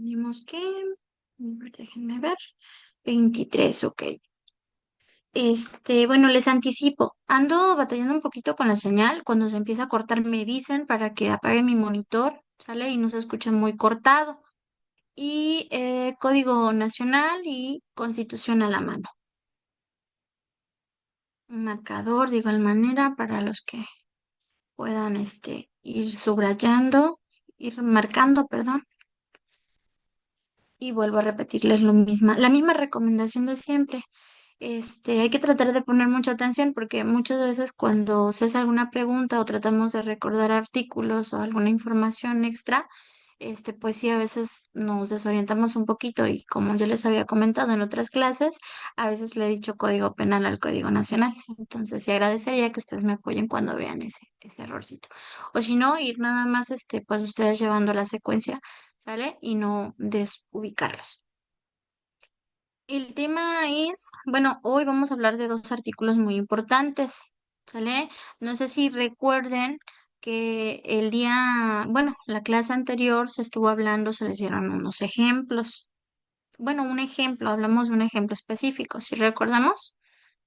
Tenemos que, déjenme ver, 23, ok. Bueno, les anticipo, ando batallando un poquito con la señal. Cuando se empieza a cortar me dicen para que apague mi monitor, ¿sale? Y no se escucha muy cortado. Y código nacional y constitución a la mano. Un marcador de igual manera para los que puedan ir subrayando, ir marcando, perdón. Y vuelvo a repetirles la misma recomendación de siempre. Hay que tratar de poner mucha atención porque muchas veces cuando se hace alguna pregunta o tratamos de recordar artículos o alguna información extra, pues sí, a veces nos desorientamos un poquito y como yo les había comentado en otras clases, a veces le he dicho código penal al código nacional. Entonces sí agradecería que ustedes me apoyen cuando vean ese errorcito. O si no, ir nada más, pues ustedes llevando la secuencia, ¿sale? Y no desubicarlos. El tema es, bueno, hoy vamos a hablar de dos artículos muy importantes, ¿sale? No sé si recuerden que bueno, la clase anterior se estuvo hablando, se les dieron unos ejemplos. Bueno, un ejemplo, hablamos de un ejemplo específico, si recordamos,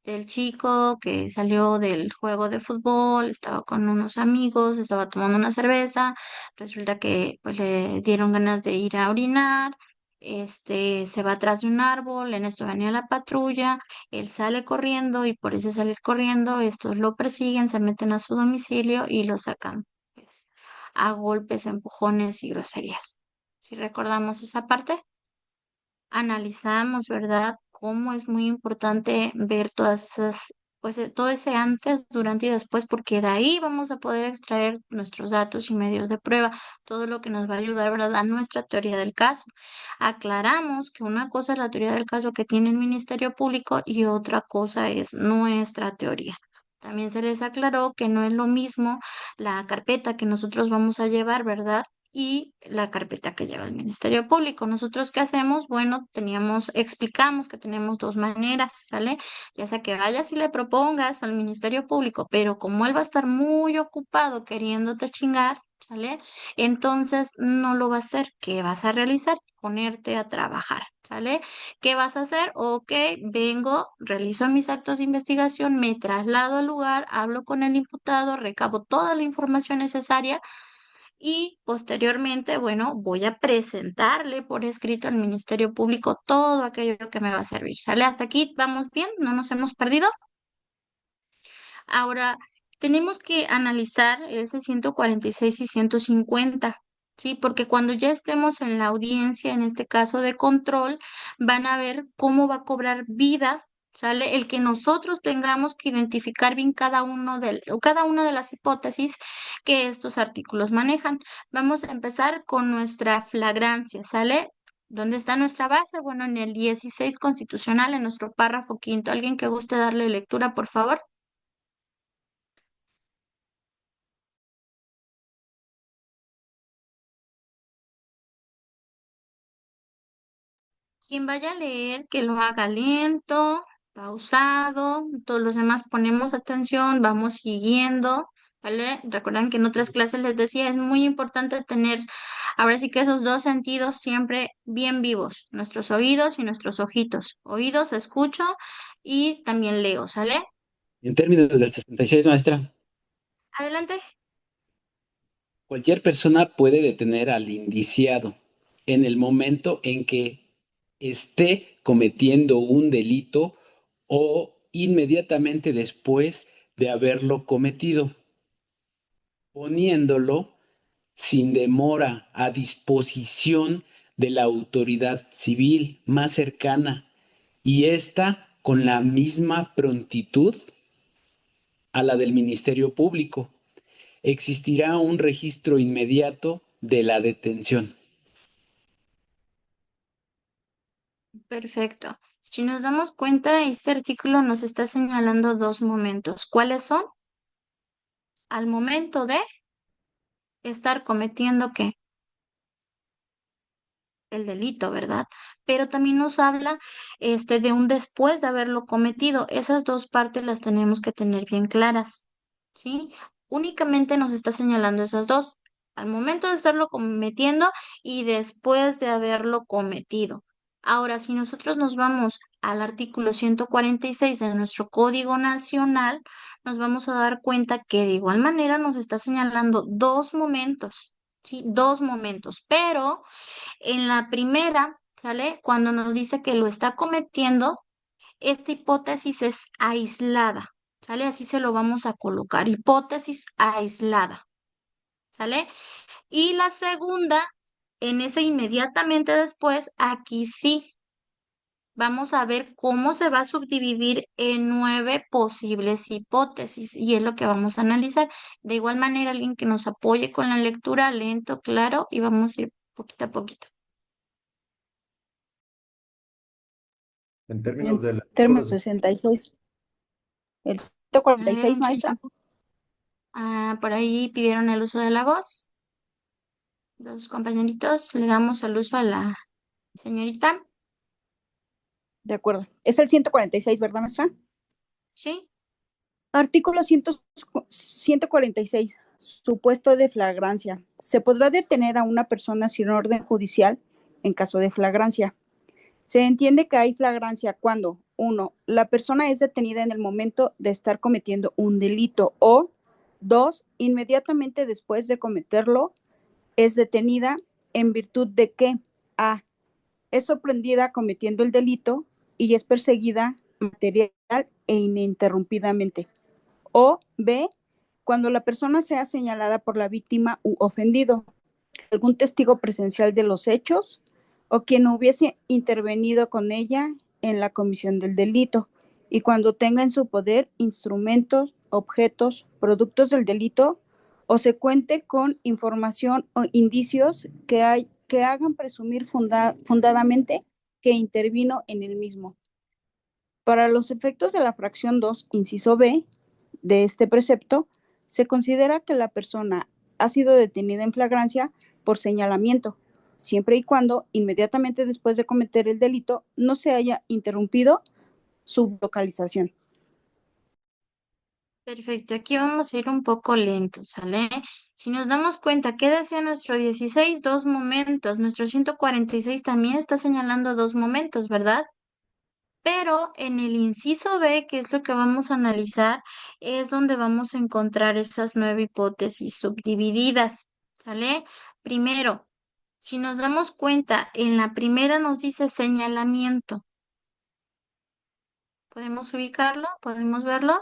del chico que salió del juego de fútbol, estaba con unos amigos, estaba tomando una cerveza, resulta que pues le dieron ganas de ir a orinar, se va atrás de un árbol, en esto venía la patrulla, él sale corriendo y por ese salir corriendo, estos lo persiguen, se meten a su domicilio y lo sacan pues, a golpes, empujones y groserías. Si recordamos esa parte, analizamos, ¿verdad? Cómo es muy importante ver todas esas, pues todo ese antes, durante y después, porque de ahí vamos a poder extraer nuestros datos y medios de prueba, todo lo que nos va a ayudar, ¿verdad? A nuestra teoría del caso. Aclaramos que una cosa es la teoría del caso que tiene el Ministerio Público y otra cosa es nuestra teoría. También se les aclaró que no es lo mismo la carpeta que nosotros vamos a llevar, ¿verdad? Y la carpeta que lleva el Ministerio Público. ¿Nosotros qué hacemos? Bueno, explicamos que tenemos dos maneras, ¿sale? Ya sea que vayas y le propongas al Ministerio Público, pero como él va a estar muy ocupado queriéndote chingar, ¿sale? Entonces no lo va a hacer. ¿Qué vas a realizar? Ponerte a trabajar, ¿sale? ¿Qué vas a hacer? Ok, vengo, realizo mis actos de investigación, me traslado al lugar, hablo con el imputado, recabo toda la información necesaria y posteriormente, bueno, voy a presentarle por escrito al Ministerio Público todo aquello que me va a servir. ¿Sale? Hasta aquí, ¿vamos bien? ¿No nos hemos perdido? Ahora, tenemos que analizar ese 146 y 150, ¿sí? Porque cuando ya estemos en la audiencia, en este caso de control, van a ver cómo va a cobrar vida, ¿sale? El que nosotros tengamos que identificar bien cada una de las hipótesis que estos artículos manejan. Vamos a empezar con nuestra flagrancia, ¿sale? ¿Dónde está nuestra base? Bueno, en el 16 constitucional, en nuestro párrafo quinto. ¿Alguien que guste darle lectura, por favor? Quien vaya a leer, que lo haga lento, pausado, todos los demás ponemos atención, vamos siguiendo, ¿vale? Recuerdan que en otras clases les decía, es muy importante tener, ahora sí que esos dos sentidos siempre bien vivos, nuestros oídos y nuestros ojitos. Oídos escucho y también leo, ¿sale? En términos del 66, maestra, Adelante. cualquier persona puede detener al indiciado en el momento en que esté cometiendo un delito o inmediatamente después de haberlo cometido, poniéndolo sin demora a disposición de la autoridad civil más cercana y ésta con la misma prontitud a la del Ministerio Público. Existirá un registro inmediato de la detención. Perfecto. Si nos damos cuenta, este artículo nos está señalando dos momentos. ¿Cuáles son? Al momento de estar cometiendo ¿qué? El delito, ¿verdad? Pero también nos habla de un después de haberlo cometido. Esas dos partes las tenemos que tener bien claras, ¿sí? Únicamente nos está señalando esas dos. al momento de estarlo cometiendo y después de haberlo cometido. Ahora, si nosotros nos vamos al artículo 146 de nuestro Código Nacional, nos vamos a dar cuenta que de igual manera nos está señalando dos momentos, ¿sí? Dos momentos, pero en la primera, ¿sale? Cuando nos dice que lo está cometiendo, esta hipótesis es aislada, ¿sale? Así se lo vamos a colocar, hipótesis aislada, ¿sale? Y la segunda, en ese inmediatamente después, aquí sí, vamos a ver cómo se va a subdividir en 9 posibles hipótesis y es lo que vamos a analizar. De igual manera, alguien que nos apoye con la lectura lento, claro, y vamos a ir poquito a poquito. En términos En del términos 66. El A ver, 146, muchachos. maestra. Por ahí pidieron el uso de la voz. Los compañeritos, le damos el uso a la señorita. De acuerdo. Es el 146, ¿verdad, maestra? Sí, Artículo 146. Supuesto de flagrancia. Se podrá detener a una persona sin orden judicial en caso de flagrancia. Se entiende que hay flagrancia cuando, uno, la persona es detenida en el momento de estar cometiendo un delito o, dos, inmediatamente después de cometerlo, es detenida en virtud de que, A, es sorprendida cometiendo el delito y es perseguida material e ininterrumpidamente. O B, cuando la persona sea señalada por la víctima u ofendido, algún testigo presencial de los hechos o quien hubiese intervenido con ella en la comisión del delito y cuando tenga en su poder instrumentos, objetos, productos del delito o se cuente con información o indicios que hagan presumir fundadamente que intervino en el mismo. Para los efectos de la fracción 2, inciso B, de este precepto, se considera que la persona ha sido detenida en flagrancia por señalamiento, siempre y cuando, inmediatamente después de cometer el delito, no se haya interrumpido su localización. perfecto. Aquí vamos a ir un poco lentos, ¿sale? Si nos damos cuenta, ¿qué decía nuestro 16? Dos momentos. Nuestro 146 también está señalando dos momentos, ¿verdad? Pero en el inciso B, que es lo que vamos a analizar, es donde vamos a encontrar esas 9 hipótesis subdivididas, ¿sale? Primero, si nos damos cuenta, en la primera nos dice señalamiento. ¿Podemos ubicarlo? ¿Podemos verlo?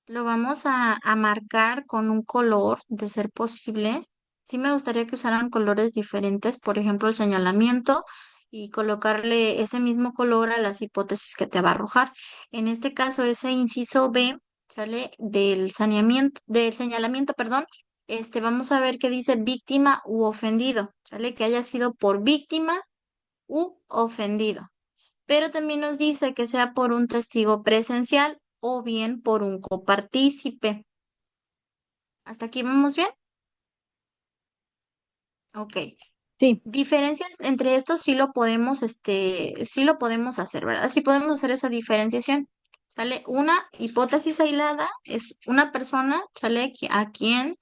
Lo vamos a marcar con un color, de ser posible. Sí me gustaría que usaran colores diferentes, por ejemplo, el señalamiento y colocarle ese mismo color a las hipótesis que te va a arrojar. En este caso, ese inciso B, ¿sale? Del señalamiento, perdón, vamos a ver que dice víctima u ofendido, ¿sale? Que haya sido por víctima u ofendido, pero también nos dice que sea por un testigo presencial o bien por un copartícipe. ¿Hasta aquí vamos bien? Ok. Sí, Diferencias entre estos sí lo podemos hacer, ¿verdad? Sí podemos hacer esa diferenciación. ¿Sale? Una hipótesis aislada es una persona, ¿sale? A quien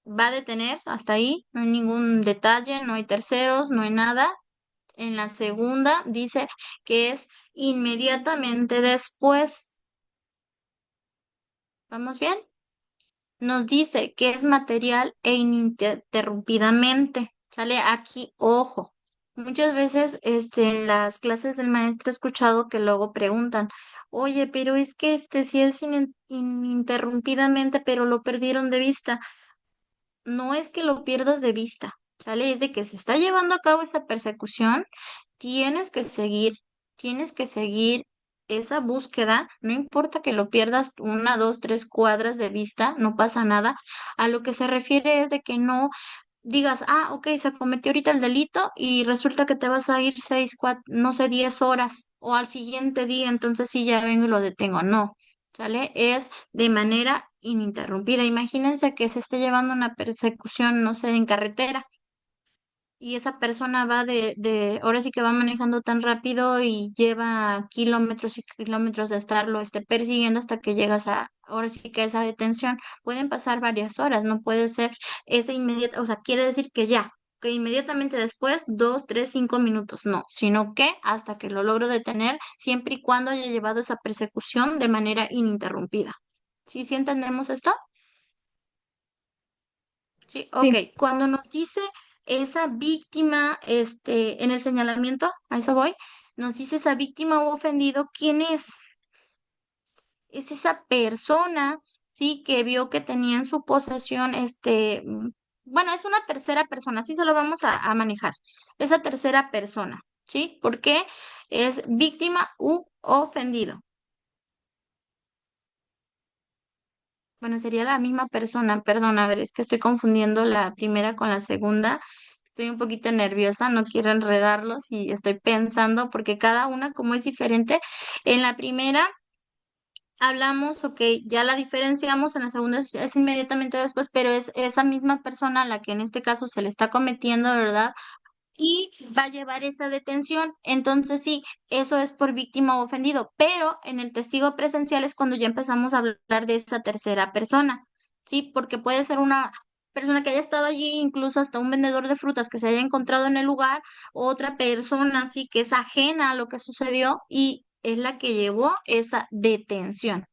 va a detener hasta ahí, no hay ningún detalle, no hay terceros, no hay nada. En la segunda dice que es inmediatamente después. ¿Vamos bien? Nos dice que es material e ininterrumpidamente. Sale aquí, ojo. Muchas veces en las clases del maestro he escuchado que luego preguntan, oye, pero es que si es ininterrumpidamente, pero lo perdieron de vista. No es que lo pierdas de vista, ¿sale? Es de que se está llevando a cabo esa persecución, tienes que seguir, tienes que seguir esa búsqueda, no importa que lo pierdas 1, 2, 3 cuadras de vista, no pasa nada. A lo que se refiere es de que no digas, ok, se cometió ahorita el delito y resulta que te vas a ir 6, 4, no sé, 10 horas o al siguiente día, entonces sí ya vengo y lo detengo. No, ¿sale? Es de manera ininterrumpida. Imagínense que se esté llevando una persecución, no sé, en carretera. y esa persona va ahora sí que va manejando tan rápido y lleva kilómetros y kilómetros de estarlo persiguiendo hasta que llegas ahora sí que a esa detención. Pueden pasar varias horas, no puede ser ese inmediato, o sea, quiere decir que ya, que inmediatamente después, 2, 3, 5 minutos, no, sino que hasta que lo logro detener, siempre y cuando haya llevado esa persecución de manera ininterrumpida. ¿Sí, sí entendemos esto? Sí, ok. Sí, Cuando nos dice esa víctima, en el señalamiento, a eso voy, nos dice esa víctima o ofendido, ¿quién es? Es esa persona, sí, que vio que tenía en su posesión, bueno, es una tercera persona, así se lo vamos a manejar. Esa tercera persona, ¿sí? Porque es víctima u ofendido. Bueno, sería la misma persona, perdón, a ver, es que estoy confundiendo la primera con la segunda. Estoy un poquito nerviosa, no quiero enredarlos y estoy pensando porque cada una como es diferente. En la primera hablamos, ok, ya la diferenciamos, en la segunda es inmediatamente después, pero es esa misma persona a la que en este caso se le está cometiendo, ¿verdad? Y va a llevar esa detención. Entonces sí, eso es por víctima o ofendido, pero en el testigo presencial es cuando ya empezamos a hablar de esa tercera persona, ¿sí? Porque puede ser una persona que haya estado allí, incluso hasta un vendedor de frutas que se haya encontrado en el lugar, otra persona, sí, que es ajena a lo que sucedió y es la que llevó esa detención.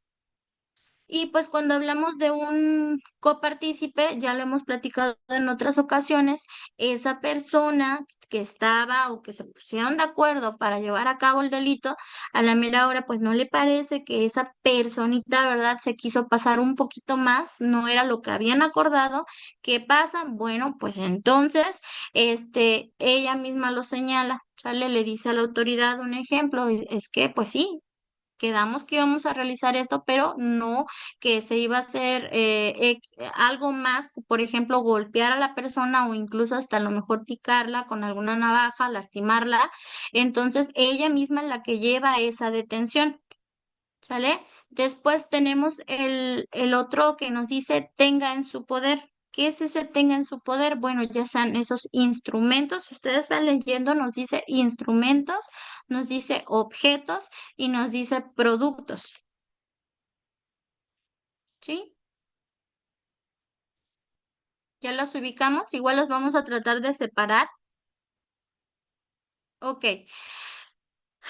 Y pues cuando hablamos de un copartícipe, ya lo hemos platicado en otras ocasiones, esa persona que estaba o que se pusieron de acuerdo para llevar a cabo el delito, a la mera hora pues no le parece que esa personita, ¿verdad? Se quiso pasar un poquito más, no era lo que habían acordado. ¿Qué pasa? Bueno, pues entonces, ella misma lo señala, ¿sale? Le dice a la autoridad un ejemplo, es que pues sí, quedamos que íbamos a realizar esto, pero no que se iba a hacer algo más, por ejemplo, golpear a la persona o incluso hasta a lo mejor picarla con alguna navaja, lastimarla. Entonces, ella misma es la que lleva esa detención. ¿Sale? Después tenemos el otro que nos dice tenga en su poder. ¿Qué es ese tenga en su poder? Bueno, ya sean esos instrumentos. Si ustedes van leyendo, nos dice instrumentos, nos dice objetos y nos dice productos. ¿Sí? Ya los ubicamos. Igual los vamos a tratar de separar. Ok.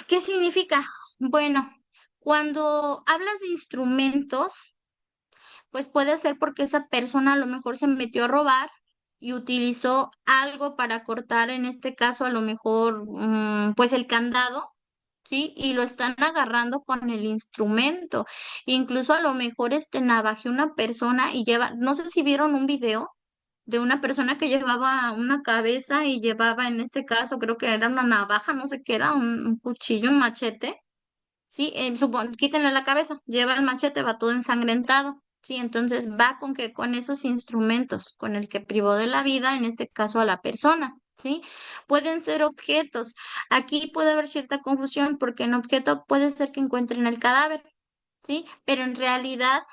¿Qué significa? Bueno, cuando hablas de instrumentos, pues puede ser porque esa persona a lo mejor se metió a robar y utilizó algo para cortar, en este caso a lo mejor, pues el candado, ¿sí? Y lo están agarrando con el instrumento. Incluso a lo mejor navajeó una persona y lleva, no sé si vieron un video de una persona que llevaba una cabeza y llevaba, en este caso, creo que era una navaja, no sé qué era, un cuchillo, un machete. Sí, quítenle la cabeza, lleva el machete, va todo ensangrentado. Sí, entonces va con esos instrumentos, con el que privó de la vida, en este caso a la persona, ¿sí? Pueden ser objetos. Aquí puede haber cierta confusión porque en objeto puede ser que encuentren el cadáver, ¿sí? Pero en realidad,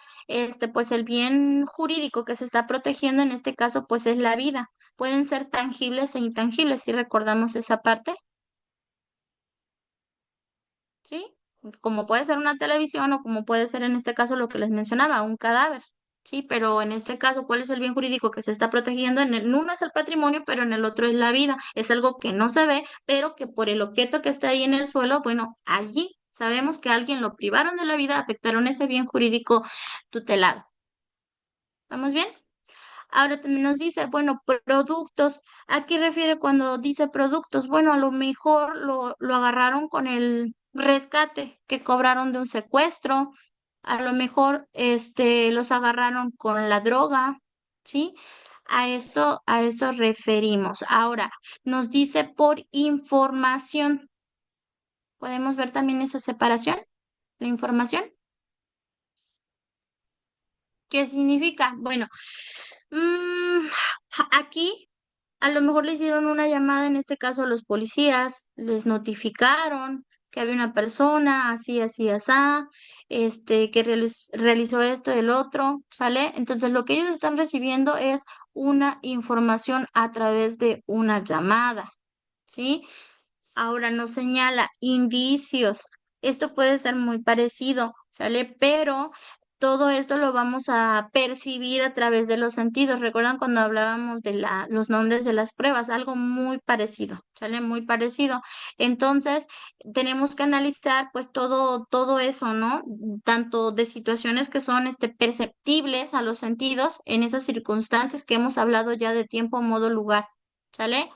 pues el bien jurídico que se está protegiendo en este caso, pues es la vida. Pueden ser tangibles e intangibles, si recordamos esa parte. ¿Sí? Como puede ser una televisión o como puede ser en este caso lo que les mencionaba, un cadáver. Sí, pero en este caso, ¿cuál es el bien jurídico que se está protegiendo? En uno es el patrimonio, pero en el otro es la vida. Es algo que no se ve, pero que por el objeto que está ahí en el suelo, bueno, allí sabemos que a alguien lo privaron de la vida, afectaron ese bien jurídico tutelado. ¿Vamos bien? Ahora también nos dice, bueno, productos. ¿A qué refiere cuando dice productos? Bueno, a lo mejor lo agarraron con el rescate que cobraron de un secuestro. A lo mejor los agarraron con la droga, ¿sí? A eso referimos. Ahora, nos dice por información. ¿Podemos ver también esa separación? La información. ¿Qué significa? Bueno, mm, aquí a lo mejor le hicieron una llamada, en este caso a los policías, les notificaron, que había una persona así, así, así, que realizó esto, el otro, ¿sale? Entonces lo que ellos están recibiendo es una información a través de una llamada, ¿sí? Ahora nos señala indicios. Esto puede ser muy parecido, ¿sale? Pero todo esto lo vamos a percibir a través de los sentidos. ¿Recuerdan cuando hablábamos de los nombres de las pruebas? Algo muy parecido, ¿sale? Muy parecido. Entonces, tenemos que analizar pues todo eso, ¿no? Tanto de situaciones que son perceptibles a los sentidos en esas circunstancias que hemos hablado ya de tiempo, modo, lugar, ¿sale?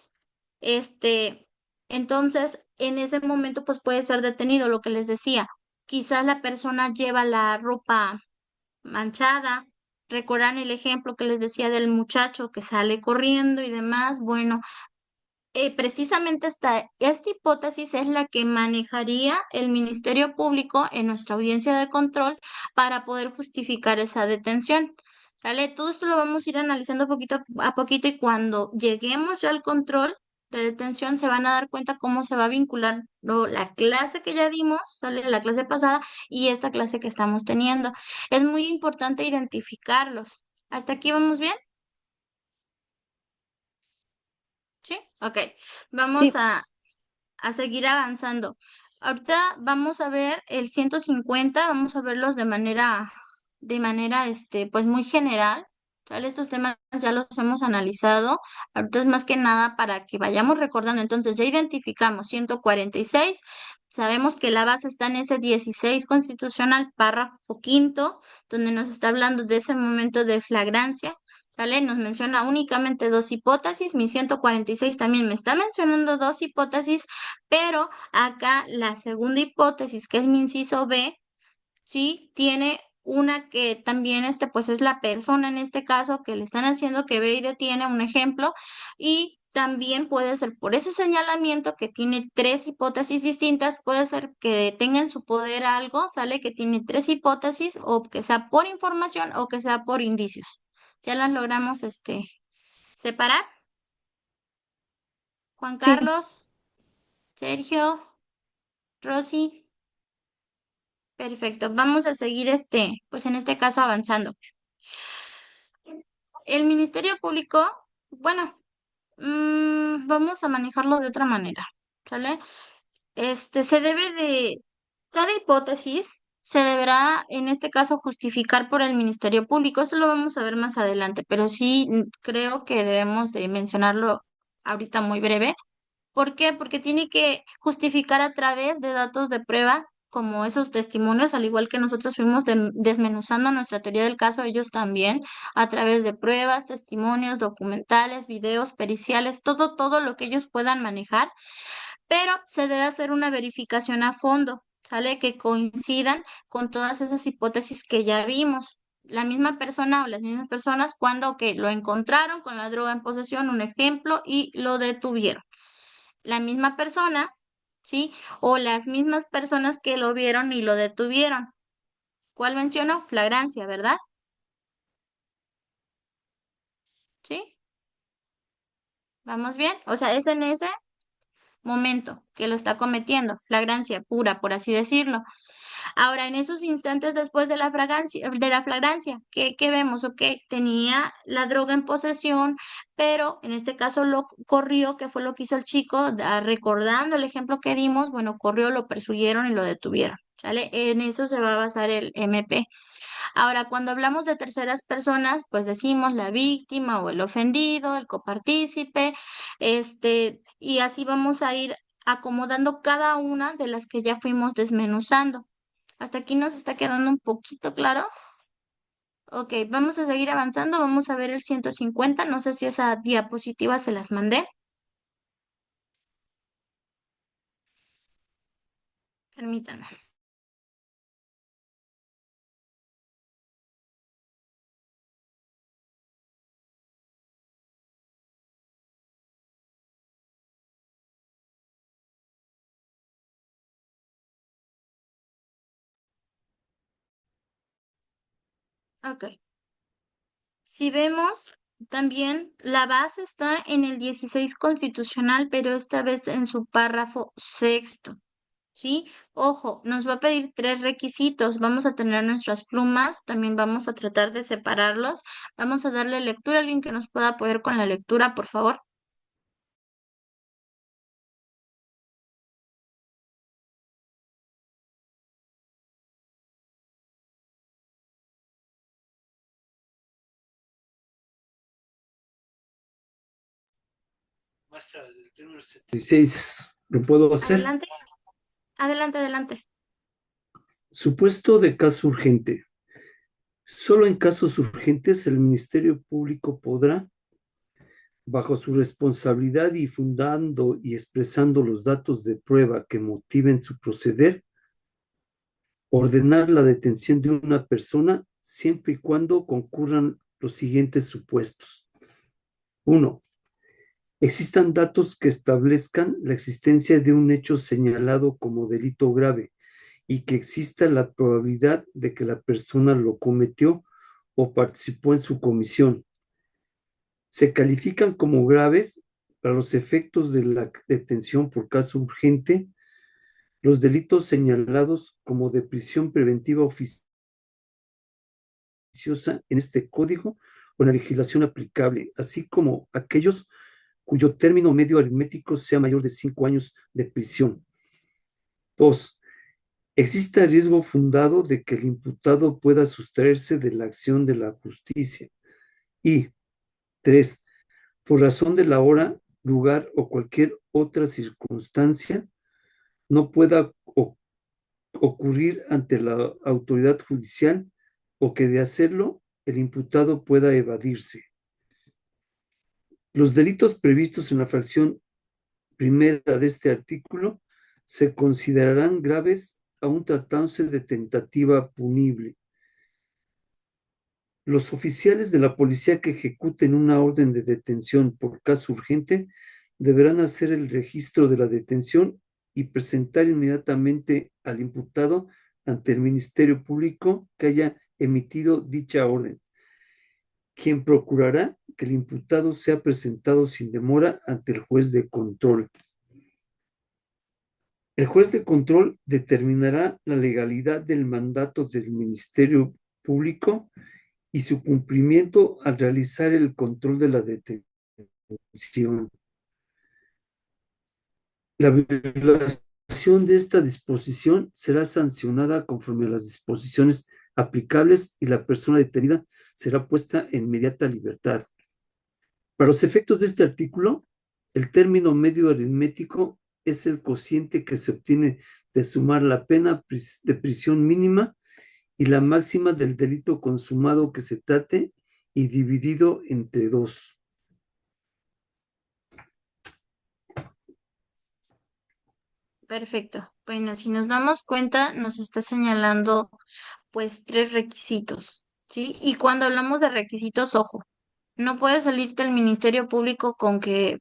Este, entonces, en ese momento, pues puede ser detenido, lo que les decía. Quizás la persona lleva la ropa manchada. ¿Recuerdan el ejemplo que les decía del muchacho que sale corriendo y demás? Bueno, precisamente esta hipótesis es la que manejaría el Ministerio Público en nuestra audiencia de control para poder justificar esa detención. ¿Sale? Todo esto lo vamos a ir analizando poquito a poquito y cuando lleguemos ya al control de detención se van a dar cuenta cómo se va a vincular la clase que ya dimos, ¿sale? La clase pasada y esta clase que estamos teniendo. Es muy importante identificarlos. ¿Hasta aquí vamos bien? ¿Sí? Ok. Vamos Sí, a seguir avanzando. Ahorita vamos a ver el 150, vamos a verlos de manera, pues muy general. ¿Sale? Estos temas ya los hemos analizado. Ahorita es más que nada para que vayamos recordando. Entonces, ya identificamos 146. Sabemos que la base está en ese 16 constitucional, párrafo quinto, donde nos está hablando de ese momento de flagrancia. ¿Sale? Nos menciona únicamente dos hipótesis. Mi 146 también me está mencionando dos hipótesis, pero acá la segunda hipótesis, que es mi inciso B, ¿sí? Tiene una que también pues es la persona en este caso que le están haciendo que ve y detiene un ejemplo y también puede ser por ese señalamiento que tiene tres hipótesis distintas, puede ser que tenga en su poder algo, sale que tiene tres hipótesis o que sea por información o que sea por indicios. Ya las logramos separar. Juan sí, Carlos, Sergio, Rosy. Perfecto. Vamos a seguir pues en este caso avanzando. El Ministerio Público, bueno, vamos a manejarlo de otra manera, ¿sale? Se debe cada hipótesis se deberá, en este caso, justificar por el Ministerio Público. Esto lo vamos a ver más adelante, pero sí creo que debemos de mencionarlo ahorita muy breve. ¿Por qué? Porque tiene que justificar a través de datos de prueba, como esos testimonios, al igual que nosotros fuimos desmenuzando nuestra teoría del caso, ellos también, a través de pruebas, testimonios, documentales, videos, periciales, todo lo que ellos puedan manejar, pero se debe hacer una verificación a fondo, ¿sale? Que coincidan con todas esas hipótesis que ya vimos. La misma persona o las mismas personas cuando que lo encontraron con la droga en posesión, un ejemplo, y lo detuvieron la misma persona, ¿sí? O las mismas personas que lo vieron y lo detuvieron. ¿Cuál mencionó? Flagrancia, ¿verdad? ¿Sí? ¿Vamos bien? O sea, es en ese momento que lo está cometiendo, flagrancia pura, por así decirlo. Ahora, en esos instantes después de la flagrancia, ¿qué vemos? Ok, tenía la droga en posesión, pero en este caso lo corrió, que fue lo que hizo el chico, recordando el ejemplo que dimos, bueno, corrió, lo persiguieron y lo detuvieron, ¿sale? En eso se va a basar el MP. Ahora, cuando hablamos de terceras personas, pues decimos la víctima o el ofendido, el copartícipe, y así vamos a ir acomodando cada una de las que ya fuimos desmenuzando. Hasta aquí nos está quedando un poquito claro. Ok, vamos a seguir avanzando. Vamos a ver el 150. No sé si esa diapositiva se las mandé. Permítanme. Ok. Si vemos, también la base está en el 16 constitucional, pero esta vez en su párrafo sexto. ¿sí? Ojo, nos va a pedir tres requisitos. Vamos a tener nuestras plumas, también vamos a tratar de separarlos. Vamos a darle lectura. ¿Alguien que nos pueda apoyar con la lectura, por favor? Maestra, del tema 76, ¿lo puedo hacer? Adelante, adelante, adelante. Supuesto de caso urgente. Solo en casos urgentes el Ministerio Público podrá, bajo su responsabilidad y fundando y expresando los datos de prueba que motiven su proceder, ordenar la detención de una persona siempre y cuando concurran los siguientes supuestos. Uno, existan datos que establezcan la existencia de un hecho señalado como delito grave y que exista la probabilidad de que la persona lo cometió o participó en su comisión. Se califican como graves para los efectos de la detención por caso urgente los delitos señalados como de prisión preventiva oficiosa en este código o en la legislación aplicable, así como aquellos cuyo término medio aritmético sea mayor de 5 años de prisión. Dos, existe riesgo fundado de que el imputado pueda sustraerse de la acción de la justicia. Y tres, por razón de la hora, lugar o cualquier otra circunstancia, no pueda ocurrir ante la autoridad judicial o que de hacerlo el imputado pueda evadirse. Los delitos previstos en la fracción primera de este artículo se considerarán graves aún tratándose de tentativa punible. Los oficiales de la policía que ejecuten una orden de detención por caso urgente deberán hacer el registro de la detención y presentar inmediatamente al imputado ante el Ministerio Público que haya emitido dicha orden, quien procurará que el imputado sea presentado sin demora ante el juez de control. El juez de control determinará la legalidad del mandato del Ministerio Público y su cumplimiento al realizar el control de la detención. La violación de esta disposición será sancionada conforme a las disposiciones aplicables y la persona detenida será puesta en inmediata libertad. Para los efectos de este artículo, el término medio aritmético es el cociente que se obtiene de sumar la pena de prisión mínima y la máxima del delito consumado que se trate y dividido entre dos. Perfecto. Bueno, si nos damos cuenta, nos está señalando pues tres requisitos, ¿sí? Y cuando hablamos de requisitos, ojo, no puede salirte el Ministerio Público con que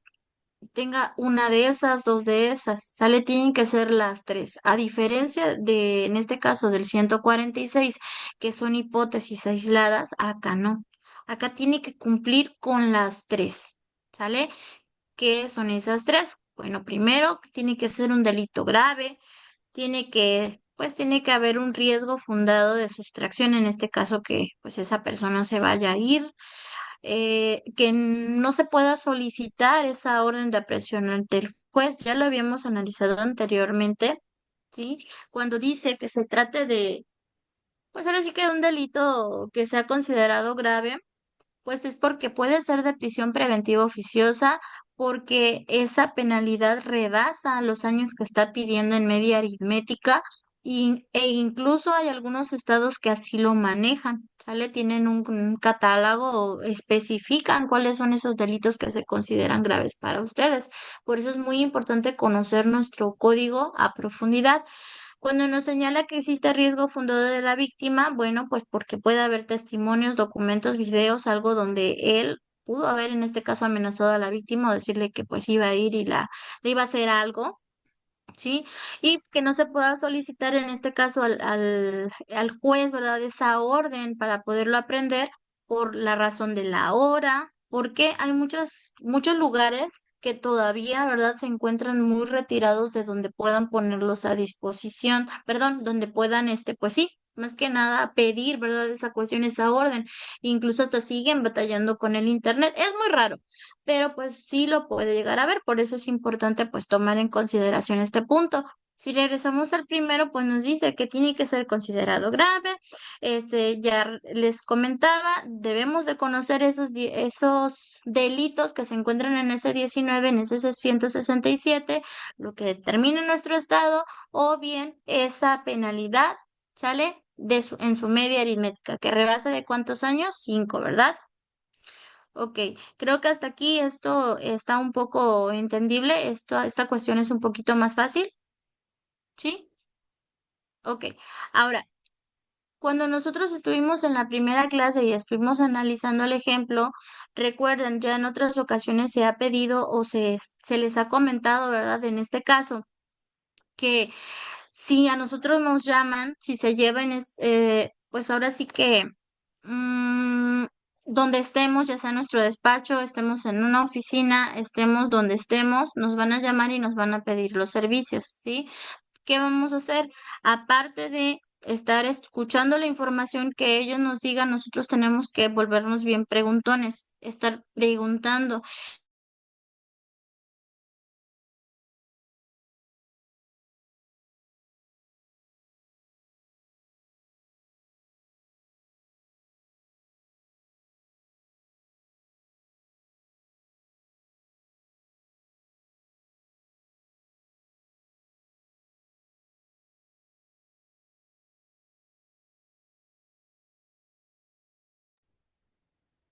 tenga una de esas, dos de esas, sale, tienen que ser las tres. A diferencia de, en este caso, del 146, que son hipótesis aisladas, acá no. Acá tiene que cumplir con las tres, ¿sale? ¿Qué son esas tres? Bueno, primero, tiene que ser un delito grave, pues tiene que haber un riesgo fundado de sustracción, en este caso que pues esa persona se vaya a ir, que no se pueda solicitar esa orden de aprehensión ante el juez, ya lo habíamos analizado anteriormente, ¿sí? Cuando dice que se trate de, pues ahora sí que un delito que sea considerado grave, pues es porque puede ser de prisión preventiva oficiosa, porque esa penalidad rebasa los años que está pidiendo en media aritmética e incluso hay algunos estados que así lo manejan, ¿sale? Tienen un catálogo o especifican cuáles son esos delitos que se consideran graves para ustedes. Por eso es muy importante conocer nuestro código a profundidad. Cuando nos señala que existe riesgo fundado de la víctima, bueno, pues porque puede haber testimonios, documentos, videos, algo donde él pudo haber en este caso amenazado a la víctima o decirle que pues iba a ir y le iba a hacer algo, ¿sí? Y que no se pueda solicitar en este caso al juez, ¿verdad? Esa orden para poderlo aprender por la razón de la hora, porque hay muchos lugares que todavía, ¿verdad?, se encuentran muy retirados de donde puedan ponerlos a disposición, perdón, donde puedan, pues sí, más que nada pedir, ¿verdad?, esa cuestión, esa orden. Incluso hasta siguen batallando con el internet. Es muy raro, pero pues sí lo puede llegar a ver. Por eso es importante pues tomar en consideración este punto. Si regresamos al primero, pues nos dice que tiene que ser considerado grave. Ya les comentaba, debemos de conocer esos delitos que se encuentran en ese 19, en ese 167, lo que determina nuestro estado, o bien esa penalidad, ¿sale? En su media aritmética, que rebasa de cuántos años, 5, ¿verdad? Ok, creo que hasta aquí esto está un poco entendible. Esta cuestión es un poquito más fácil, ¿sí? Ok, ahora, cuando nosotros estuvimos en la primera clase y estuvimos analizando el ejemplo, recuerden, ya en otras ocasiones se ha pedido o se les ha comentado, ¿verdad? En este caso, que si a nosotros nos llaman, si se llevan, pues ahora sí que mm, donde estemos, ya sea en nuestro despacho, estemos en una oficina, estemos donde estemos, nos van a llamar y nos van a pedir los servicios, ¿sí? ¿Qué vamos a hacer? Aparte de estar escuchando la información que ellos nos digan, nosotros tenemos que volvernos bien preguntones, estar preguntando.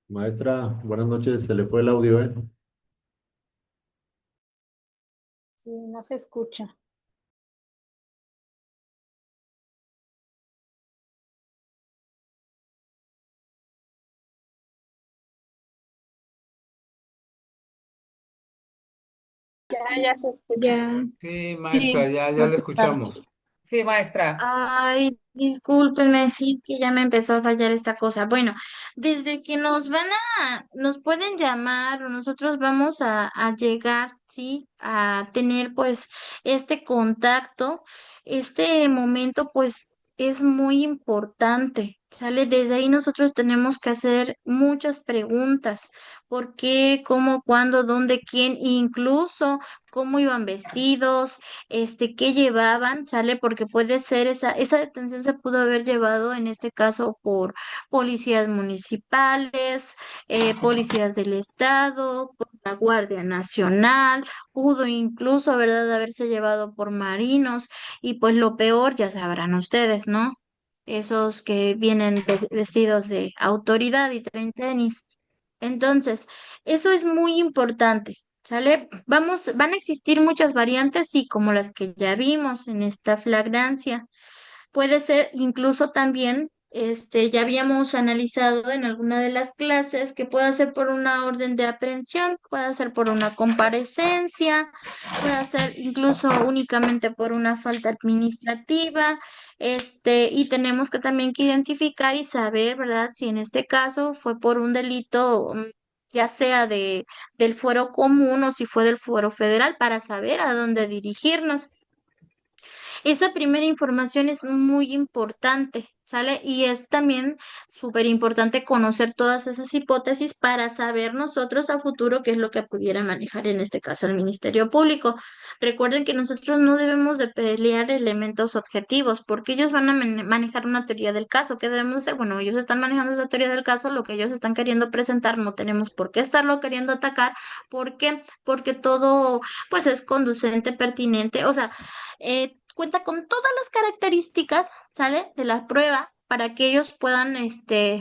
Maestra, buenas noches, se le fue el audio, ¿eh? Sí, no se escucha. Ya se escucha. Ya. Sí, maestra, Sí, ya ok, le claro. escuchamos. Sí, maestra. Ay, discúlpenme, sí, es que ya me empezó a fallar esta cosa. Bueno, desde que nos pueden llamar o nosotros vamos a llegar, sí, a tener pues este contacto, este momento pues es muy importante, ¿sale? Desde ahí nosotros tenemos que hacer muchas preguntas. ¿Por qué? ¿Cómo? ¿Cuándo? ¿Dónde? ¿Quién? Incluso cómo iban vestidos, qué llevaban, ¿sale? Porque puede ser esa detención se pudo haber llevado en este caso por policías municipales, policías del estado, por la Guardia Nacional, pudo incluso, ¿verdad?, haberse llevado por marinos y pues lo peor, ya sabrán ustedes, ¿no? Esos que vienen vestidos de autoridad y traen tenis. Entonces, eso es muy importante. ¿Sale? Van a existir muchas variantes, sí, como las que ya vimos en esta flagrancia. Puede ser incluso también, ya habíamos analizado en alguna de las clases que puede ser por una orden de aprehensión, puede ser por una comparecencia, puede ser incluso únicamente por una falta administrativa, y tenemos que también que identificar y saber, ¿verdad?, si en este caso fue por un delito, ya sea del fuero común o si fue del fuero federal, para saber a dónde dirigirnos. Esa primera información es muy importante, ¿sale? Y es también súper importante conocer todas esas hipótesis para saber nosotros a futuro qué es lo que pudiera manejar en este caso el Ministerio Público. Recuerden que nosotros no debemos de pelear elementos objetivos porque ellos van a manejar una teoría del caso. ¿Qué debemos hacer? Bueno, ellos están manejando esa teoría del caso, lo que ellos están queriendo presentar, no tenemos por qué estarlo queriendo atacar. ¿Por qué? Porque todo pues es conducente, pertinente, o sea, cuenta con todas las características, ¿sale? De la prueba para que ellos puedan,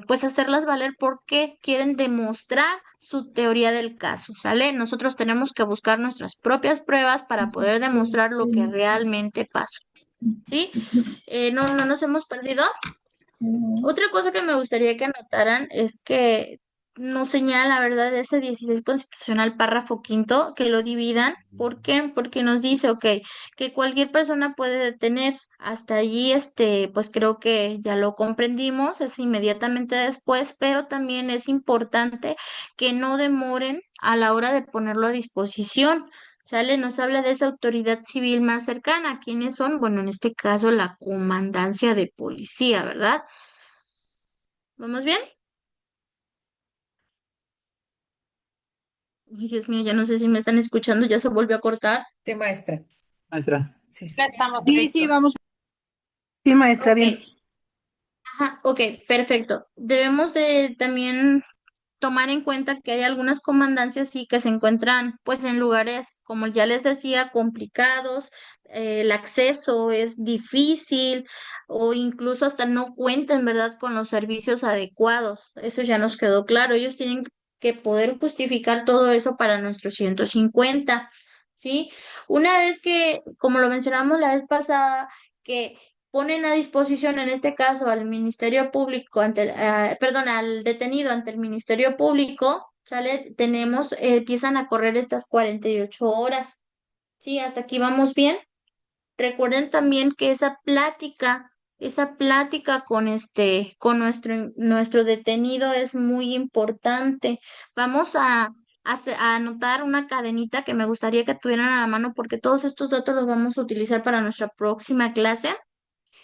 pues hacerlas valer porque quieren demostrar su teoría del caso, ¿sale? Nosotros tenemos que buscar nuestras propias pruebas para poder demostrar lo que realmente pasó, ¿sí? No nos hemos perdido. Otra cosa que me gustaría que notaran es que nos señala, ¿verdad? Ese 16 constitucional, párrafo quinto, que lo dividan. ¿Por qué? Porque nos dice, ok, que cualquier persona puede detener. Hasta allí, pues creo que ya lo comprendimos, es inmediatamente después, pero también es importante que no demoren a la hora de ponerlo a disposición. ¿Sale? Nos habla de esa autoridad civil más cercana. ¿Quiénes son? Bueno, en este caso, la comandancia de policía, ¿verdad? ¿Vamos bien? Ay, Dios mío, ya no sé si me están escuchando, ya se volvió a cortar. Sí, maestra. Maestra. Sí, sí. Ya estamos Sí, listos. sí, vamos. Sí, maestra, Ok, bien. ajá, ok, perfecto. Debemos de también tomar en cuenta que hay algunas comandancias sí que se encuentran pues en lugares, como ya les decía, complicados, el acceso es difícil o incluso hasta no cuentan, ¿verdad?, con los servicios adecuados. Eso ya nos quedó claro. Ellos tienen que poder justificar todo eso para nuestros 150, ¿sí? Una vez que, como lo mencionamos la vez pasada, que ponen a disposición, en este caso, al Ministerio Público, perdón, al detenido ante el Ministerio Público, ¿sale? Empiezan a correr estas 48 horas, ¿sí? Hasta aquí vamos bien. Recuerden también que esa plática con con nuestro detenido es muy importante. Vamos a anotar una cadenita que me gustaría que tuvieran a la mano porque todos estos datos los vamos a utilizar para nuestra próxima clase.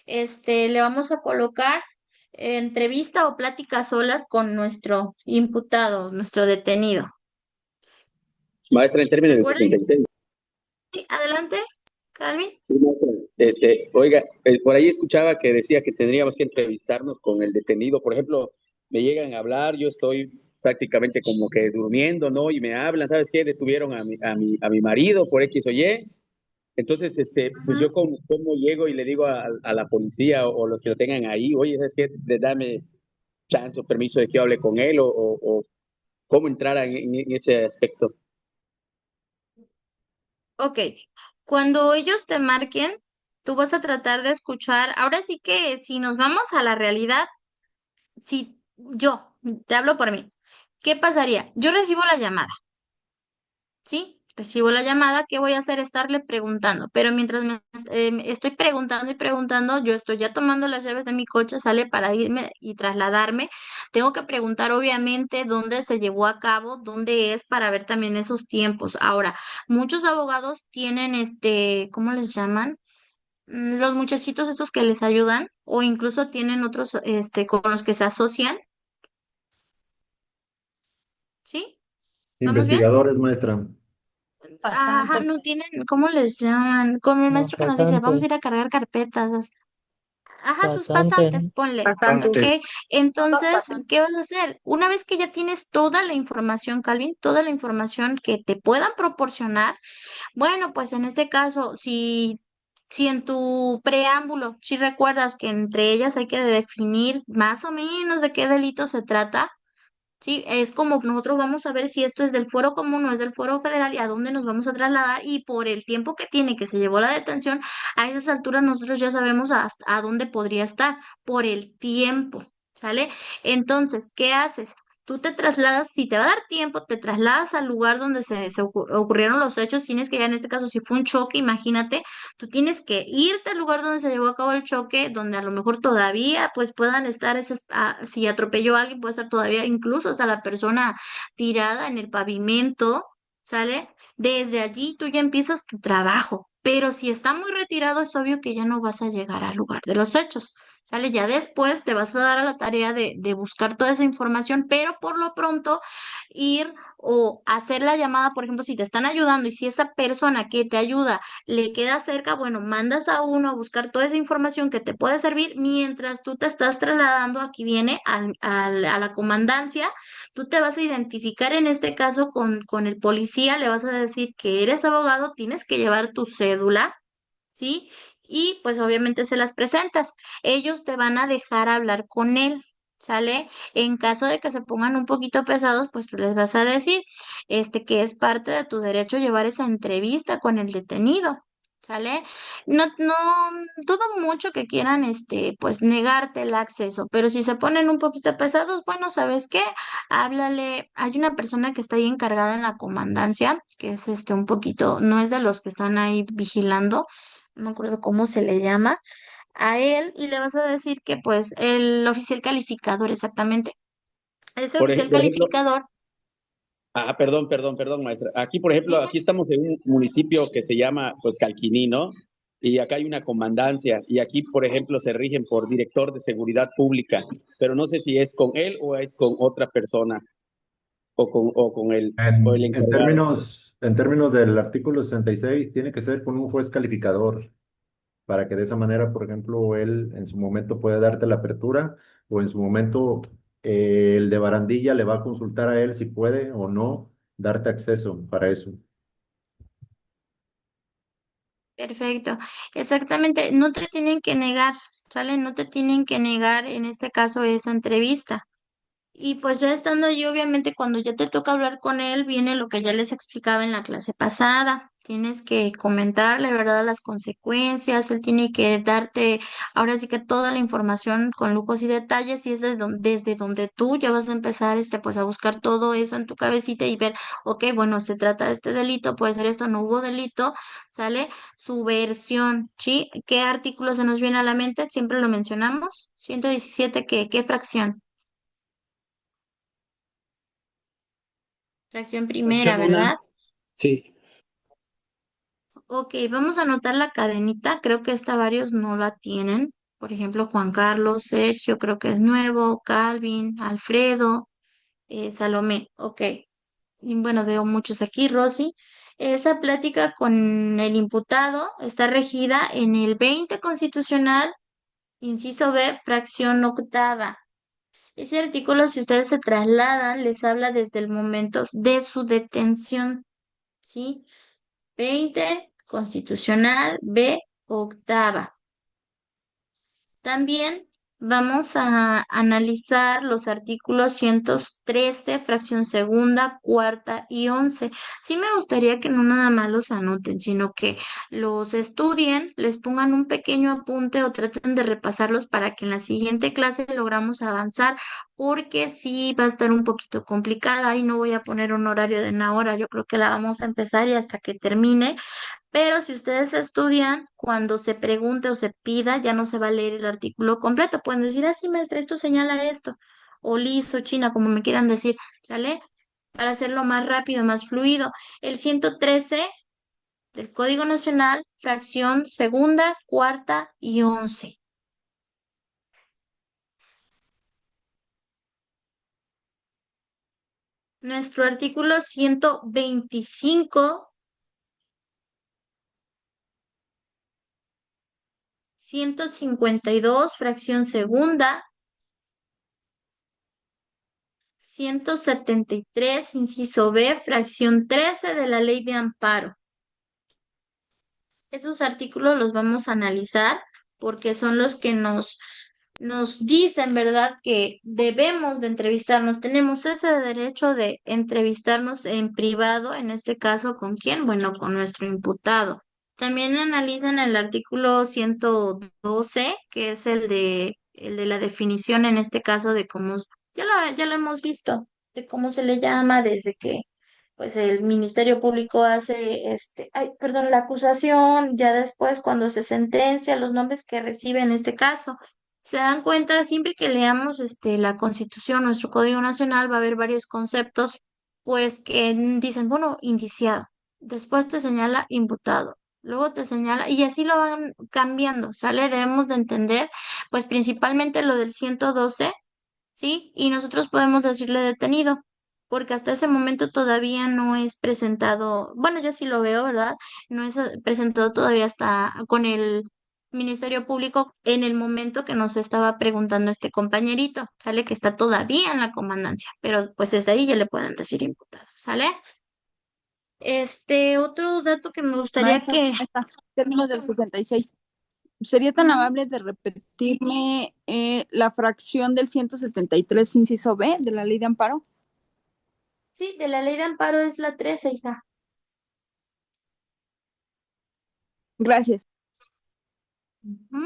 Le vamos a colocar entrevista o plática solas con nuestro imputado, nuestro detenido. Maestra, en términos de Recuerden, 66. sí, adelante, Calvin. Sí, maestra. Oiga, por ahí escuchaba que decía que tendríamos que entrevistarnos con el detenido. Por ejemplo, me llegan a hablar, yo estoy prácticamente como que durmiendo, ¿no? Y me hablan, ¿sabes qué? Detuvieron a mi marido por X o Y. Entonces, pues Ujú. yo como llego y le digo a la policía o los que lo tengan ahí, oye, ¿sabes qué? Dame chance o permiso de que yo hable con él o cómo entrar en ese aspecto. Ok, cuando ellos te marquen, tú vas a tratar de escuchar. Ahora sí que si nos vamos a la realidad, si yo te hablo por mí, ¿qué pasaría? Yo recibo la llamada. ¿Sí? Recibo la llamada, ¿qué voy a hacer? Estarle preguntando, pero mientras me estoy preguntando y preguntando, yo estoy ya tomando las llaves de mi coche, sale para irme y trasladarme. Tengo que preguntar, obviamente, dónde se llevó a cabo, dónde es, para ver también esos tiempos. Ahora, muchos abogados tienen ¿cómo les llaman? Los muchachitos estos que les ayudan, o incluso tienen otros, con los que se asocian, ¿sí? ¿Vamos bien? Investigadores, maestra. Ajá, Bastante. no tienen, ¿cómo les llaman? Como el No, maestro que nos dice, vamos a pasante, ir a cargar carpetas. Ajá, sus pasante, pasantes, ponle. ¿Ok? Bastante. Entonces, ¿qué vas a hacer? Una vez que ya tienes toda la información, Calvin, toda la información que te puedan proporcionar, bueno, pues en este caso, si en tu preámbulo, si recuerdas que entre ellas hay que definir más o menos de qué delito se trata. Sí, es como nosotros vamos a ver si esto es del fuero común o es del fuero federal y a dónde nos vamos a trasladar y por el tiempo que tiene que se llevó la detención, a esas alturas nosotros ya sabemos a dónde podría estar por el tiempo, ¿sale? Entonces, ¿qué haces? Tú te trasladas, si te va a dar tiempo, te trasladas al lugar donde ocurrieron los hechos, tienes que ir, en este caso, si fue un choque, imagínate, tú tienes que irte al lugar donde se llevó a cabo el choque, donde a lo mejor todavía pues puedan estar si atropelló a alguien, puede estar todavía incluso hasta la persona tirada en el pavimento, ¿sale? Desde allí tú ya empiezas tu trabajo, pero si está muy retirado es obvio que ya no vas a llegar al lugar de los hechos. ¿Sale? Ya después te vas a dar a la tarea de buscar toda esa información, pero por lo pronto ir o hacer la llamada, por ejemplo, si te están ayudando y si esa persona que te ayuda le queda cerca, bueno, mandas a uno a buscar toda esa información que te puede servir mientras tú te estás trasladando, aquí viene a la comandancia, tú te vas a identificar en este caso con el policía, le vas a decir que eres abogado, tienes que llevar tu cédula, ¿sí? Y pues obviamente se las presentas. Ellos te van a dejar hablar con él. ¿Sale? En caso de que se pongan un poquito pesados, pues tú les vas a decir, que es parte de tu derecho llevar esa entrevista con el detenido. ¿sale? No, no, dudo mucho que quieran, pues negarte el acceso, pero si se ponen un poquito pesados, bueno, ¿sabes qué? Háblale, hay una persona que está ahí encargada en la comandancia, que es un poquito, no es de los que están ahí vigilando, no me acuerdo cómo se le llama, a él y le vas a decir que pues el oficial calificador, exactamente, ese oficial Por ejemplo, calificador, perdón, maestra. Aquí, por ejemplo, dime. aquí estamos en un municipio que se llama, pues, Calquiní, ¿no? Y acá hay una comandancia, y aquí, por ejemplo, se rigen por director de seguridad pública, pero no sé si es con él o es con otra persona, o el encargado. En términos del artículo 66, tiene que ser con un juez calificador, para que de esa manera, por ejemplo, él en su momento puede darte la apertura, o en su momento el de barandilla le va a consultar a él si puede o no darte acceso para eso. Perfecto, exactamente, no te tienen que negar, ¿sale? No te tienen que negar en este caso esa entrevista. Y pues ya estando ahí, obviamente, cuando ya te toca hablar con él, viene lo que ya les explicaba en la clase pasada. Tienes que comentarle, ¿verdad?, las consecuencias. Él tiene que darte, ahora sí que toda la información con lujos y detalles. Y es desde donde tú ya vas a empezar, pues a buscar todo eso en tu cabecita y ver, ok, bueno, se trata de este delito, puede ser esto, no hubo delito, ¿sale? Su versión, ¿sí? ¿Qué artículo se nos viene a la mente? Siempre lo mencionamos. 117, ¿qué fracción? Fracción primera, Fracción ¿verdad? una, sí. Ok, vamos a anotar la cadenita. Creo que esta varios no la tienen. Por ejemplo, Juan Carlos, Sergio, creo que es nuevo, Calvin, Alfredo, Salomé. Ok, y bueno, veo muchos aquí, Rosy. Esa plática con el imputado está regida en el 20 constitucional, inciso B, fracción octava. Ese artículo, si ustedes se trasladan, les habla desde el momento de su detención, ¿sí? 20 constitucional, B, octava. También vamos a analizar los artículos 113, fracción segunda, cuarta y 11. Sí me gustaría que no nada más los anoten, sino que los estudien, les pongan un pequeño apunte o traten de repasarlos para que en la siguiente clase logramos avanzar, porque sí va a estar un poquito complicada y no voy a poner un horario de una hora. Yo creo que la vamos a empezar y hasta que termine, pero si ustedes estudian, cuando se pregunte o se pida, ya no se va a leer el artículo completo. Pueden decir, ah, sí, maestra, esto señala esto, o liso, China, como me quieran decir, ¿sale? Para hacerlo más rápido, más fluido. El 113 del Código Nacional, fracción segunda, cuarta y 11. Nuestro artículo 125, 152, fracción segunda, 173, inciso B, fracción 13 de la Ley de Amparo. Esos artículos los vamos a analizar porque son los que nos dicen, ¿verdad?, que debemos de entrevistarnos. Tenemos ese derecho de entrevistarnos en privado, en este caso, ¿con quién? Bueno, con nuestro imputado. También analizan el artículo 112, que es el de la definición, en este caso, de cómo, ya lo hemos visto, de cómo se le llama desde que pues el Ministerio Público hace, ay, perdón, la acusación, ya después cuando se sentencia, los nombres que recibe en este caso. Se dan cuenta, siempre que leamos la Constitución, nuestro Código Nacional, va a haber varios conceptos, pues que dicen, bueno, indiciado, después te señala imputado, luego te señala, y así lo van cambiando, ¿sale? Debemos de entender, pues principalmente lo del 112, ¿sí? Y nosotros podemos decirle detenido, porque hasta ese momento todavía no es presentado, bueno, yo sí lo veo, ¿verdad? No es presentado todavía hasta con el Ministerio Público en el momento que nos estaba preguntando este compañerito, ¿sale? Que está todavía en la comandancia, pero pues desde ahí ya le pueden decir imputado, ¿sale? Otro dato que me gustaría Maestra, que... maestra, términos del 66. ¿Sería tan Ujú. amable de repetirme la fracción del 173, inciso B, de la ley de amparo? Sí, de la ley de amparo es la 13, hija. Gracias. Ujú.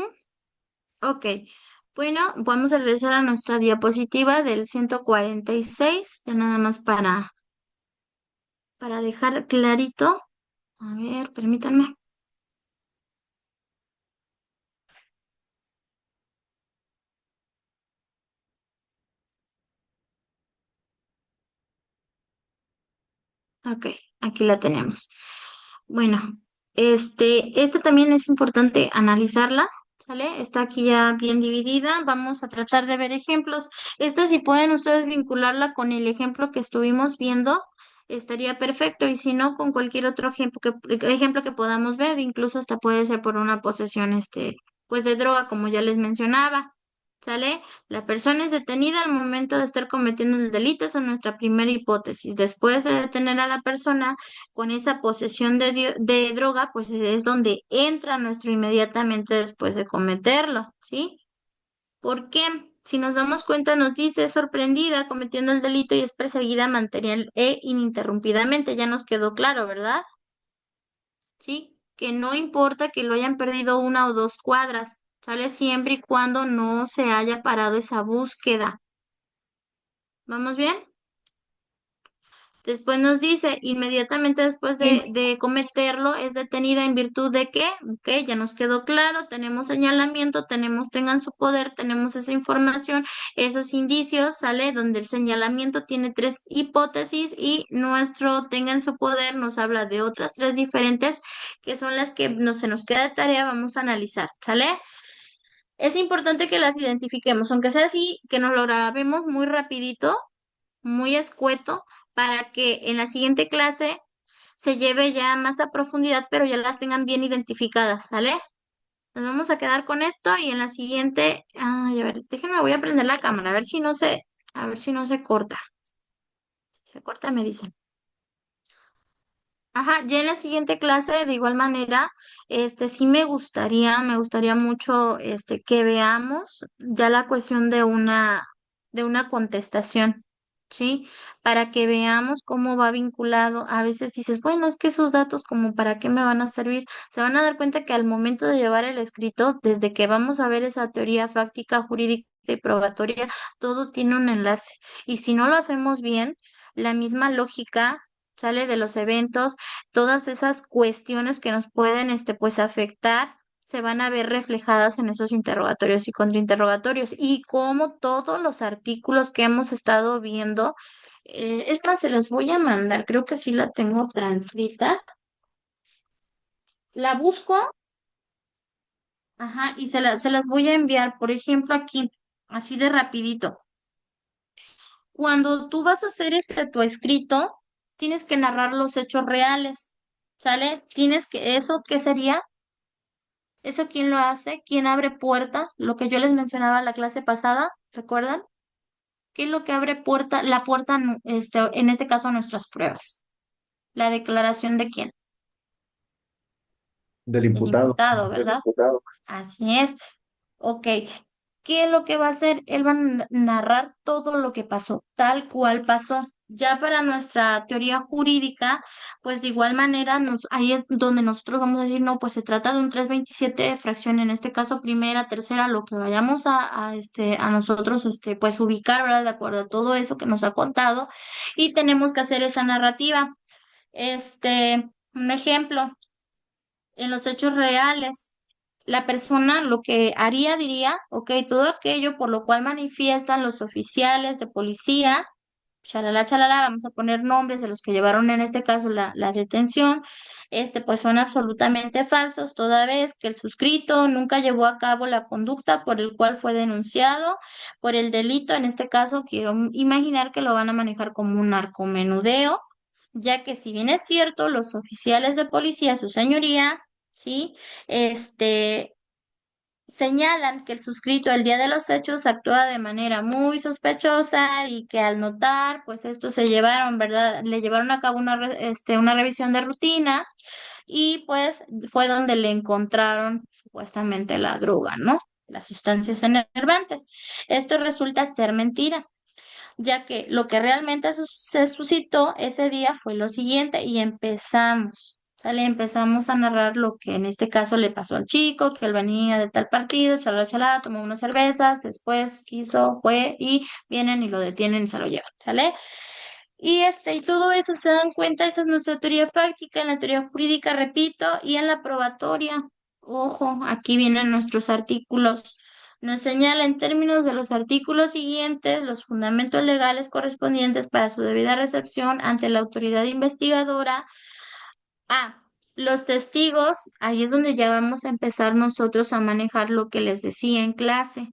Ok, bueno, vamos a regresar a nuestra diapositiva del 146, ya nada más para dejar clarito. A ver, permítanme. Ok, aquí la tenemos. Bueno, esta también es importante analizarla, ¿sale? Está aquí ya bien dividida. Vamos a tratar de ver ejemplos. Esta, si pueden ustedes vincularla con el ejemplo que estuvimos viendo, estaría perfecto. Y si no, con cualquier otro ejemplo que podamos ver, incluso hasta puede ser por una posesión, pues de droga, como ya les mencionaba. ¿Sale? La persona es detenida al momento de estar cometiendo el delito, esa es nuestra primera hipótesis. Después de detener a la persona, con esa posesión de droga, pues es donde entra nuestro inmediatamente después de cometerlo, ¿sí? ¿Por qué? Si nos damos cuenta, nos dice sorprendida cometiendo el delito y es perseguida material e ininterrumpidamente. Ya nos quedó claro, ¿verdad? ¿Sí? Que no importa que lo hayan perdido 1 o 2 cuadras, sale siempre y cuando no se haya parado esa búsqueda. ¿Vamos bien? Después nos dice, inmediatamente después de cometerlo, es detenida en virtud de qué. Ok, ya nos quedó claro, tenemos señalamiento, tengan su poder, tenemos esa información, esos indicios, ¿sale? Donde el señalamiento tiene 3 hipótesis y nuestro tengan su poder nos habla de otras 3 diferentes, que son las que se nos queda de tarea, vamos a analizar, ¿sale? Es importante que las identifiquemos, aunque sea así, que nos lo grabemos muy rapidito, muy escueto, para que en la siguiente clase se lleve ya más a profundidad, pero ya las tengan bien identificadas, ¿sale? Nos vamos a quedar con esto y en la siguiente, ay, a ver, déjenme, voy a prender la cámara, a ver si no se corta. Si se corta, me dicen. Ajá, ya en la siguiente clase, de igual manera, sí me gustaría mucho, que veamos ya la cuestión de una contestación, ¿sí? Para que veamos cómo va vinculado. A veces dices, bueno, es que esos datos, ¿como para qué me van a servir? Se van a dar cuenta que al momento de llevar el escrito, desde que vamos a ver esa teoría fáctica, jurídica y probatoria, todo tiene un enlace. Y si no lo hacemos bien, la misma lógica sale de los eventos, todas esas cuestiones que nos pueden, pues, afectar, se van a ver reflejadas en esos interrogatorios y contrainterrogatorios. Y como todos los artículos que hemos estado viendo, es más, se las voy a mandar, creo que sí la tengo transcrita. La busco, ajá, y se las voy a enviar, por ejemplo, aquí, así de rapidito. Cuando tú vas a hacer tu escrito, tienes que narrar los hechos reales, ¿sale? ¿Eso qué sería? ¿Eso quién lo hace? ¿Quién abre puerta? Lo que yo les mencionaba en la clase pasada, ¿recuerdan? ¿Qué es lo que abre puerta, la puerta, en este caso, a nuestras pruebas? ¿La declaración de quién? Del El imputado. imputado, ¿verdad? Así es. Ok. ¿Qué es lo que va a hacer? Él va a narrar todo lo que pasó, tal cual pasó. Ya para nuestra teoría jurídica, pues de igual manera, ahí es donde nosotros vamos a decir, no, pues se trata de un 327 de fracción, en este caso primera, tercera, lo que vayamos a nosotros, pues ubicar, ¿verdad? De acuerdo a todo eso que nos ha contado, y tenemos que hacer esa narrativa. Un ejemplo, en los hechos reales. La persona lo que haría diría, ok, todo aquello por lo cual manifiestan los oficiales de policía, chalala, vamos a poner nombres de los que llevaron en este caso la detención, pues son absolutamente falsos, toda vez que el suscrito nunca llevó a cabo la conducta por el cual fue denunciado por el delito. En este caso, quiero imaginar que lo van a manejar como un narcomenudeo, ya que si bien es cierto, los oficiales de policía, su señoría, ¿sí? Este, señalan que el suscrito el día de los hechos actúa de manera muy sospechosa y que al notar, pues estos se llevaron, ¿verdad? Le llevaron a cabo una revisión de rutina y pues fue donde le encontraron supuestamente la droga, ¿no? Las sustancias enervantes. Esto resulta ser mentira, ya que lo que realmente se suscitó ese día fue lo siguiente y empezamos. ¿Sale? Empezamos a narrar lo que en este caso le pasó al chico, que él venía de tal partido, chalá, chalá, tomó unas cervezas, después quiso, fue y vienen y lo detienen y se lo llevan, ¿sale? Y todo eso se dan cuenta, esa es nuestra teoría práctica, en la teoría jurídica, repito, y en la probatoria. Ojo, aquí vienen nuestros artículos. Nos señala en términos de los artículos siguientes los fundamentos legales correspondientes para su debida recepción ante la autoridad investigadora. Ah, los testigos, ahí es donde ya vamos a empezar nosotros a manejar lo que les decía en clase.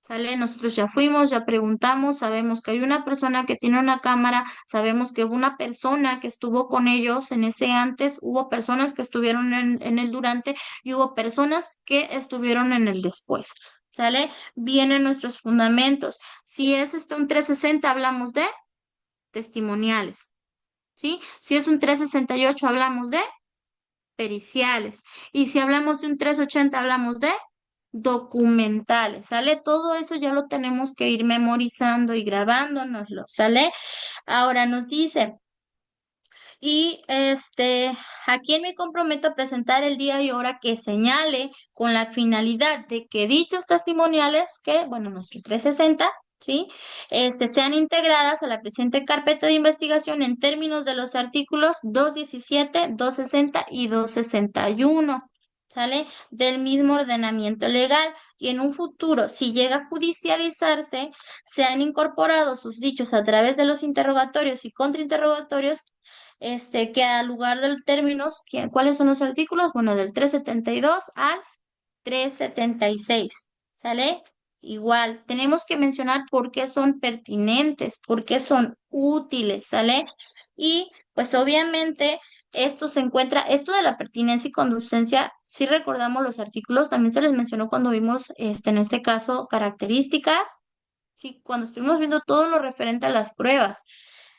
¿Sale? Nosotros ya fuimos, ya preguntamos, sabemos que hay una persona que tiene una cámara, sabemos que hubo una persona que estuvo con ellos en ese antes, hubo personas que estuvieron en el durante y hubo personas que estuvieron en el después. ¿Sale? Vienen nuestros fundamentos. Si es un 360, hablamos de testimoniales. ¿Sí? Si es un 368, hablamos de periciales. Y si hablamos de un 380, hablamos de documentales, ¿sale? Todo eso ya lo tenemos que ir memorizando y grabándonoslo, ¿sale? Ahora nos dice, y ¿a quién me comprometo a presentar el día y hora que señale con la finalidad de que dichos testimoniales, que, bueno, nuestros 360, ¿sí? Sean integradas a la presente carpeta de investigación en términos de los artículos 217, 260 y 261, ¿sale? Del mismo ordenamiento legal. Y en un futuro, si llega a judicializarse, sean incorporados sus dichos a través de los interrogatorios y contrainterrogatorios que al lugar del términos, ¿cuáles son los artículos? Bueno, del 372 al 376, ¿sale? Igual, tenemos que mencionar por qué son pertinentes, por qué son útiles, ¿sale? Y pues obviamente esto de la pertinencia y conducencia, si recordamos los artículos, también se les mencionó cuando vimos, en este caso, características, sí, cuando estuvimos viendo todo lo referente a las pruebas.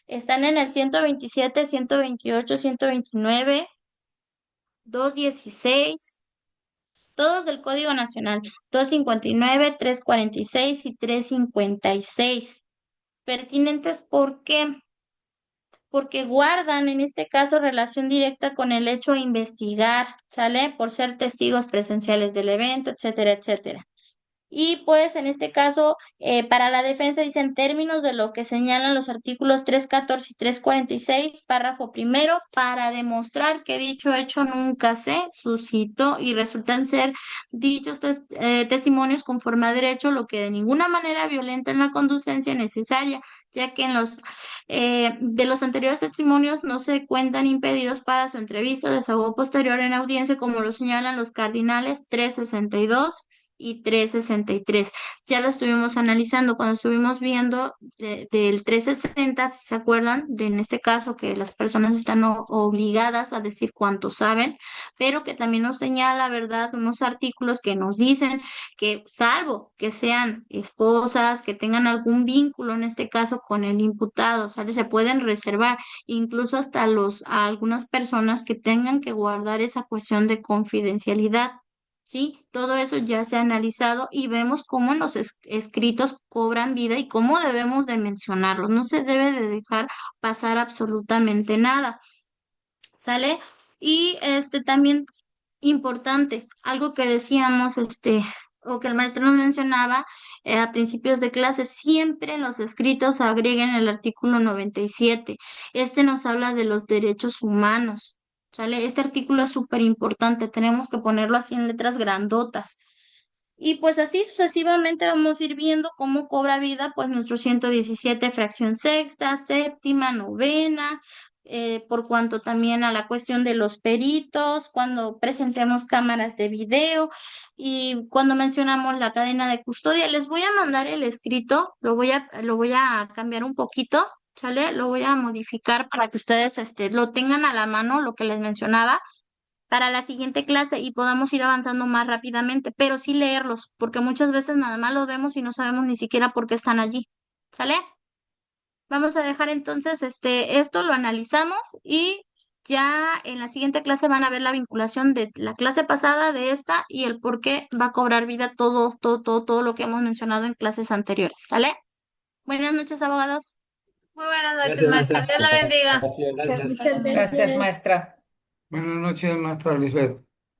Están en el 127, 128, 129, 216, todos del Código Nacional, 259, 346 y 356. Pertinentes, ¿por qué? Porque guardan en este caso relación directa con el hecho a investigar, ¿sale? Por ser testigos presenciales del evento, etcétera, etcétera. Y pues en este caso, para la defensa dice en términos de lo que señalan los artículos 314 y 346, párrafo primero, para demostrar que dicho hecho nunca se suscitó y resultan ser dichos testimonios conforme a derecho, lo que de ninguna manera violenta en la conducencia necesaria, ya que de los anteriores testimonios no se cuentan impedidos para su entrevista o desahogo posterior en audiencia, como lo señalan los cardinales 362 y 363. Ya lo estuvimos analizando cuando estuvimos viendo del 360, si se acuerdan, en este caso que las personas están obligadas a decir cuánto saben, pero que también nos señala, ¿verdad?, unos artículos que nos dicen que salvo que sean esposas, que tengan algún vínculo, en este caso con el imputado, ¿sale? Se pueden reservar incluso hasta a algunas personas que tengan que guardar esa cuestión de confidencialidad. ¿Sí? Todo eso ya se ha analizado y vemos cómo los escritos cobran vida y cómo debemos de mencionarlos. No se debe de dejar pasar absolutamente nada. ¿Sale? Y también importante, algo que decíamos, o que el maestro nos mencionaba a principios de clase, siempre en los escritos agreguen el artículo 97. Nos habla de los derechos humanos. ¿Sale? Este artículo es súper importante, tenemos que ponerlo así en letras grandotas. Y pues así sucesivamente vamos a ir viendo cómo cobra vida pues nuestro 117 fracción sexta, séptima, novena, por cuanto también a la cuestión de los peritos, cuando presentemos cámaras de video y cuando mencionamos la cadena de custodia. Les voy a mandar el escrito, lo voy a cambiar un poquito, ¿sale? Lo voy a modificar para que ustedes lo tengan a la mano, lo que les mencionaba para la siguiente clase y podamos ir avanzando más rápidamente, pero sí leerlos, porque muchas veces nada más los vemos y no sabemos ni siquiera por qué están allí. ¿Sale? Vamos a dejar entonces esto, lo analizamos y ya en la siguiente clase van a ver la vinculación de la clase pasada, de esta y el por qué va a cobrar vida todo, todo, todo, todo lo que hemos mencionado en clases anteriores. ¿Sale? Buenas noches, abogados. Muy buenas noches, Gracias, maestra. maestra. Dios la bendiga. Gracias. Muchas Gracias, maestra. Buenas noches, maestra Lisbeth.